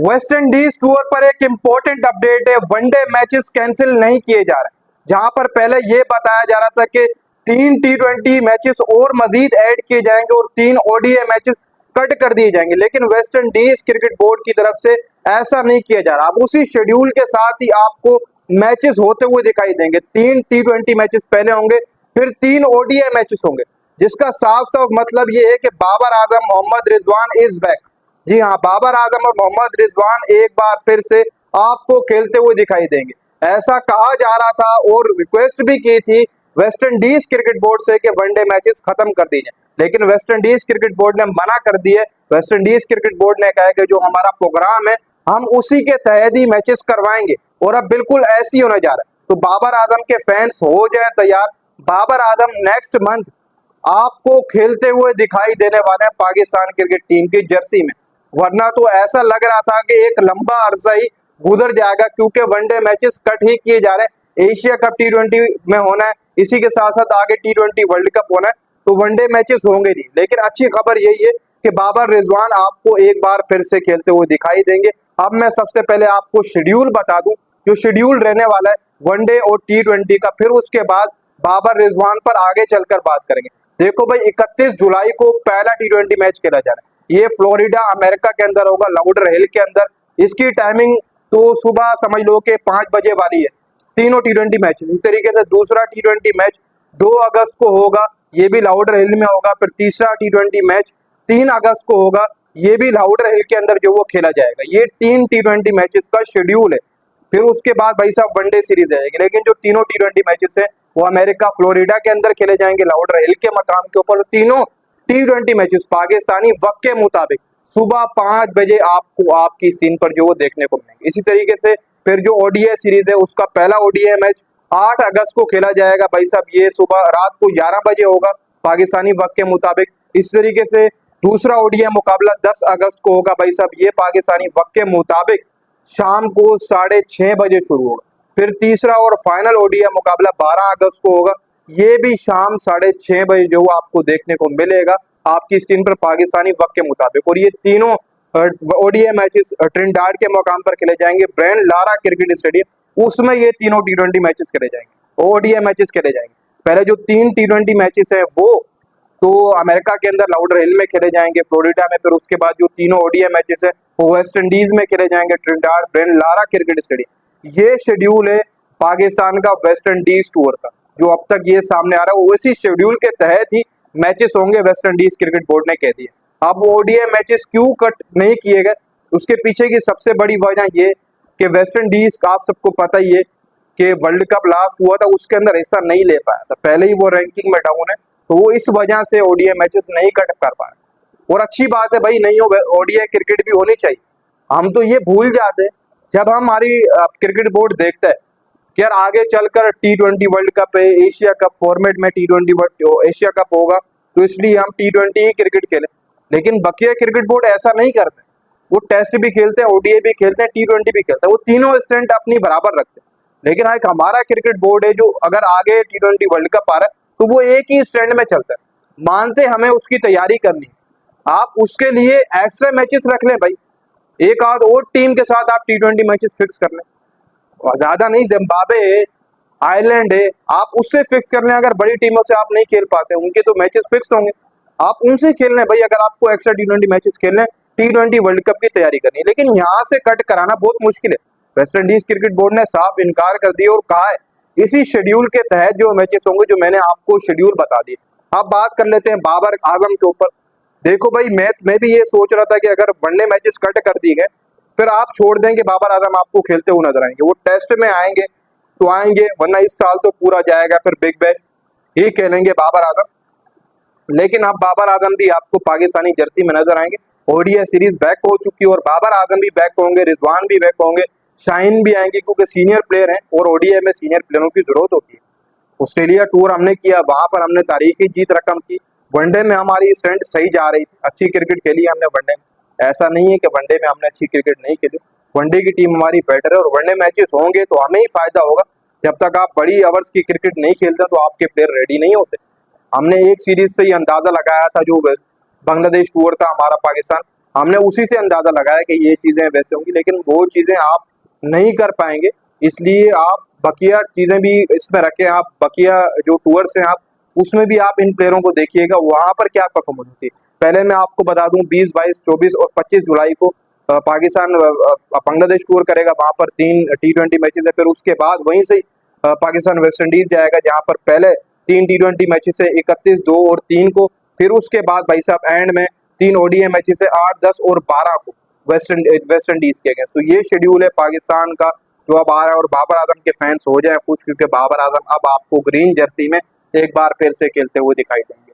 West Indies tour पर एक important update है, वनडे मैचेस कैंसिल नहीं किए जा रहे। जहां पर पहले ये बताया जा रहा था कि 3 T20 मैचेस और मजीद ऐड किए जाएंगे और 3 ODI मैचेस कट कर दिए जाएंगे, लेकिन वेस्ट इंडीज क्रिकेट बोर्ड की तरफ से ऐसा नहीं किया जा रहा। अब उसी शेड्यूल के साथ ही आपको मैचेस होते हुए दिखाई देंगे। 3 T20 मैचेस पहले होंगे, फिर 3 ODI मैचेस होंगे, जिसका साफ साफ मतलब ये है कि बाबर आजम मोहम्मद रिजवान इज बैक। जी हाँ, बाबर आजम और मोहम्मद रिजवान एक बार फिर से आपको खेलते हुए दिखाई देंगे, ऐसा कहा जा रहा था और रिक्वेस्ट भी की थी वेस्ट इंडीज क्रिकेट बोर्ड से कि वनडे मैचेस खत्म कर दीजिए, लेकिन वेस्ट इंडीज क्रिकेट बोर्ड ने मना कर दिए। वेस्ट इंडीज क्रिकेट बोर्ड ने कहा कि जो हमारा प्रोग्राम है हम उसी के तहत ही मैचेस करवाएंगे, और अब बिल्कुल ऐसे ही होने जा रहा है। तो बाबर आजम के फैंस हो जाए तैयार, बाबर आजम नेक्स्ट मंथ आपको खेलते हुए दिखाई देने वाले हैं पाकिस्तान क्रिकेट टीम की जर्सी में। वरना तो ऐसा लग रहा था कि एक लंबा अरसा ही गुजर जाएगा, क्योंकि वनडे मैचेस कट ही किए जा रहे हैं। एशिया कप T20 में होना है, इसी के साथ साथ आगे T20 वर्ल्ड कप होना है, तो वनडे मैचेस होंगे नहीं। लेकिन अच्छी खबर यही है कि बाबर रिजवान आपको एक बार फिर से खेलते हुए दिखाई देंगे। अब मैं सबसे पहले आपको शेड्यूल बता दूं, जो शेड्यूल रहने वाला है वनडे और T20 का, फिर उसके बाद बाबर रिजवान पर आगे चलकर बात करेंगे। देखो भाई, 31 जुलाई को पहला T20 मैच खेला जा रहा है। ये फ्लोरिडा अमेरिका के अंदर होगा, लाउडर हिल के अंदर। इसकी टाइमिंग तो सुबह समझ लो कि 5 बजे वाली है। तीनों T20 मैच इस तरीके से। दूसरा T20 मैच 2 अगस्त को होगा, ये भी लाउडर हिल में होगा। फिर तीसरा T20 मैच 3 अगस्त को होगा, ये भी लाउडर हिल के अंदर जो वो खेला जाएगा। ये 3 T20 मैचेस का शेड्यूल है। फिर उसके बाद भाई साहब वनडे सीरीज आएगी, लेकिन जो तीनों T20 मैचेस है वो अमेरिका फ्लोरिडा के अंदर खेले जाएंगे, लाउडर हिल के मकाम के ऊपर। तीनों T20 मैचेस पाकिस्तानी वक्त के मुताबिक सुबह 5 बजे आपको आपकी स्क्रीन पर जो वो देखने को मिलेंगे। इसी तरीके से फिर जो ODI सीरीज है उसका पहला ODI मैच 8 अगस्त को खेला जाएगा भाई साहब, ये सुबह रात को 11 बजे होगा पाकिस्तानी वक्त के मुताबिक। इस तरीके से दूसरा ODI मुकाबला 10 अगस्त को होगा भाई साहब, ये पाकिस्तानी वक्त के मुताबिक शाम को 6:30 बजे शुरू होगा। फिर तीसरा और फाइनल ODI मुकाबला 12 अगस्त को होगा, ये भी शाम 6:30 बजे जो आपको देखने को मिलेगा आपकी स्क्रीन पर पाकिस्तानी वक्त के मुताबिक। और ये तीनों ODI मैचेस ट्रिनिडाद के मुकाम पर खेले जाएंगे, ब्रायन लारा क्रिकेट स्टेडियम, उसमें ये तीनों T20 मैचेस खेले जाएंगे, ODI मैचेस खेले जाएंगे। पहले जो 3 T20 मैचेस है वो तो अमेरिका के अंदर लाउडर हिल में खेले जाएंगे, फ्लोरिडा में। फिर उसके बाद जो तीनों ODI मैचेस है वो वेस्ट इंडीज में खेले जाएंगे, Trinidad Brian Lara cricket stadium. ये शेड्यूल है पाकिस्तान का वेस्ट इंडीज टूर का, जो अब तक ये सामने आ रहा है। उसी शेड्यूल के तहत ही मैचेस होंगे, वेस्ट इंडीज क्रिकेट बोर्ड ने कह दिया। अब ODI मैचेस क्यों कट नहीं किए गए, उसके पीछे की सबसे बड़ी वजह ये कि वेस्ट इंडीज का आप सबको पता ही है कि वर्ल्ड कप लास्ट हुआ था, उसके अंदर हिस्सा नहीं ले पाया था, पहले ही वो रैंकिंग में डाउन है, तो वो इस वजह से ODI मैचेस नहीं कट कर पाए। और अच्छी बात है भाई, नहीं हो ODI क्रिकेट भी होनी चाहिए। हम तो ये भूल जाते हैं जब हमारी क्रिकेट बोर्ड देखता है कि यार आगे चलकर T20 वर्ल्ड कप है, एशिया कप फॉर्मेट में T20 एशिया कप होगा, तो इसलिए हम T20 ही क्रिकेट खेलें। लेकिन बकिया क्रिकेट बोर्ड ऐसा नहीं करते, वो टेस्ट भी खेलते हैं, ODI भी खेलते हैं, T20 भी खेलते हैं, वो तीनों स्टैंड अपनी बराबर रखते हैं। लेकिन एक हमारा क्रिकेट बोर्ड है जो अगर आगे T20 वर्ल्ड कप आ रहा है तो वो एक ही स्टैंड में चलता है। मानते हमें उसकी तैयारी करनी है, आप उसके लिए एक्स्ट्रा मैचेस रख लें भाई, एक आध और टीम के साथ आप T20 मैचेस फिक्स कर लें, ज्यादा नहीं, जिम्बाब्वे है, आयरलैंड है, आप उससे फिक्स कर लें। अगर बड़ी टीमों से आप नहीं खेल पाते, उनके तो मैचेस फिक्स होंगे, आप उनसे खेल लें भाई, अगर आपको एक्स्ट्रा T20 मैचेस खेलने, T20 वर्ल्ड कप की तैयारी करनी है। लेकिन यहाँ से कट कराना बहुत मुश्किल है। वेस्ट इंडीज क्रिकेट बोर्ड ने साफ इनकार कर दिया और कहा है इसी शेड्यूल के तहत जो मैचेस होंगे, जो मैंने आपको शेड्यूल बता दिए। अब बात कर लेते हैं बाबर आजम के ऊपर। देखो भाई, मैं भी ये सोच रहा था कि अगर वनडे मैचेस कट कर दिए गए, फिर आप छोड़ देंगे, बाबर आजम आपको खेलते हुए नजर आएंगे। वो टेस्ट में आएंगे तो आएंगे, वरना इस साल तो पूरा जाएगा फिर बिग बैश ही खेलेंगे बाबर आजम। लेकिन अब बाबर आजम भी आपको पाकिस्तानी जर्सी में नजर आएंगे। ODI सीरीज बैक हो चुकी है और बाबर आजम भी बैक होंगे, रिजवान भी बैक होंगे, शाहीन भी आएंगे, क्योंकि सीनियर प्लेयर हैं और ODI में सीनियर प्लेयरों की जरूरत होती है। ऑस्ट्रेलिया टूर हमने किया, वहां पर हमने तारीखी जीत रकम की। वनडे में हमारी स्ट्रेंथ सही जा रही थी, अच्छी क्रिकेट खेली हमने वनडे में। ऐसा नहीं है कि वनडे में हमने अच्छी क्रिकेट नहीं खेली, वनडे की टीम हमारी बेटर है और वनडे मैचेस होंगे तो हमें ही फायदा होगा। जब तक आप बड़ी ओवर्स की क्रिकेट नहीं खेलते तो आपके प्लेयर रेडी नहीं होते। हमने एक सीरीज से ही अंदाजा लगाया था, जो बांग्लादेश टूर था हमारा पाकिस्तान, हमने उसी से अंदाजा लगाया कि ये चीजें वैसे होंगी, लेकिन वो चीजें आप नहीं कर पाएंगे। इसलिए आप बकिया चीजें भी इसमें रखें, आप बकिया जो टूर्स हैं आप उसमें भी आप इन प्लेयरों को देखिएगा वहां पर क्या परफॉर्मेंस होती है। पहले मैं आपको बता दूं 20, 22, 24 और 25 जुलाई को पाकिस्तान बांग्लादेश टूर करेगा, वहां पर 3 T20 मैचेस है। फिर उसके बाद वहीं से पाकिस्तान वेस्ट इंडीज जाएगा, जहां पर पहले 3 T20 मैचेस है, 31, 2 और 3 को। फिर उसके बाद भाई साहब एंड में 3 ODI मैचेस है, 8, 10 और 12 को वेस्ट इंडीज के अगेंस्ट। तो ये शेड्यूल है पाकिस्तान का जो अब आ रहा है। और बाबर आजम के फैंस हो जाए खुश, क्योंकि बाबर आजम अब आपको ग्रीन जर्सी में एक बार फिर से खेलते हुए दिखाई देंगे।